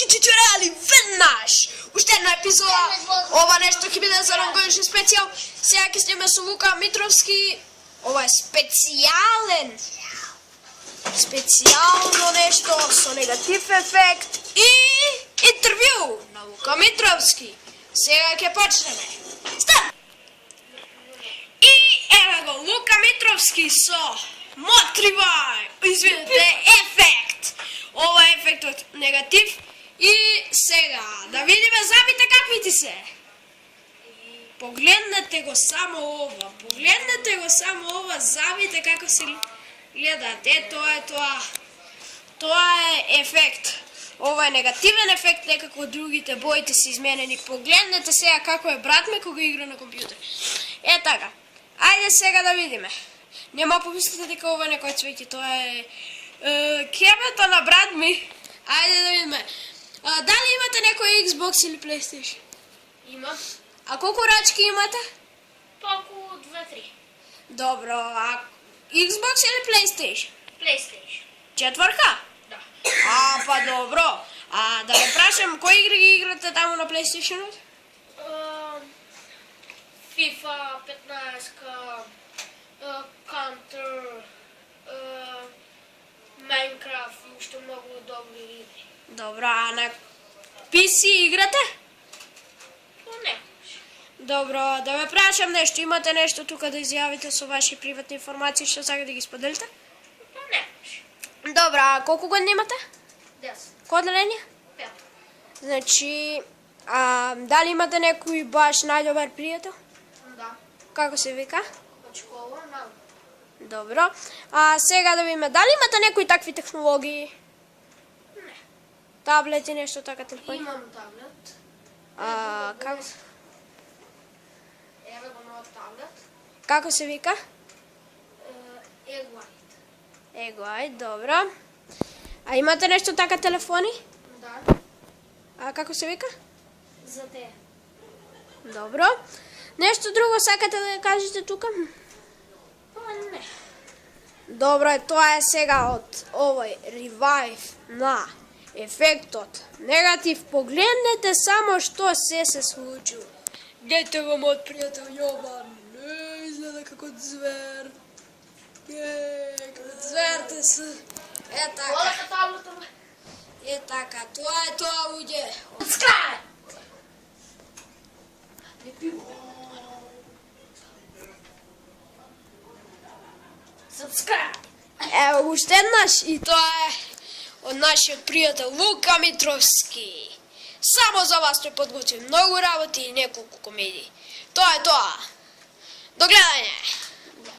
чучурели, веднаш! Уште една епизода, ова нешто ќе биде за новогодишен специјал. Сега ќе сниме со Лука Митровски. Ова е специјално нешто со негатив ефект и интервју на Лука Митровски. Сега ќе почнеме. Старт! И еве го Лука Митровски со ефект. Ова е ефектот негатив. И сега, да видиме замите какви ти се. Погледнете го само ова, замите како се гледат. Тоа е тоа. Тоа е ефект. Ова е негативен ефект, некако другите боите се изменени. Погледнете сега како е брат ме кога игра на компјутер. Е така. Ајде сега да видиме. Нема помислите дека ова некој цвеќе, тоа е кебето на брат ми. Ајде да видиме. Дали имате некој Xbox или PlayStation? Имам. А колку рачки имате? Околу 2-3. Добро, а Xbox или PlayStation? PlayStation. Четврка? Да. Па добро. А да ме прашам, кои игри ги играте таму на PlayStation-от? FIFA 15, Counter, Minecraft и уште многу добри игри. Добро, а на PC играте? Понекогаш. Добро, да ме прашам нешто, имате нешто тука да изјавите со ваши приватни информации што сакате да ги споделите? Понекогаш. Добро, а колку години имате? 10. Кој одделение? 5. Значи, дали имате некој баш најдобар пријател? Да. Како се вика? Од школа, мало. Добро. А сега да видиме, дали имате некои такви технологии? Не. Таблети, нешто така, телефони? Имам таблет. Како? Еве го мојот таблет. Како се вика? Eggwhite. Eggwhite, добро. А имате нешто така телефони? Да. А како се вика? За те. Добро. Нешто друго сакате да кажете тука? Не. Добро е, тоа е сега од овој ревайв на ефектот негатив. Погледнете само што се случува. Гледате го мојот пријател Јован. Изгледа како звер. Како зверте се. Е така. Колата таблета ме. Е така, тоа е тоа, луѓе. Subscribe! Не пиво. Subscribe! Ево уште еднаш и тоа е од нашиот пријател Лука Митровски. Само за вас тој подготви многу работи и неколку комедии. Тоа е тоа. До гледање!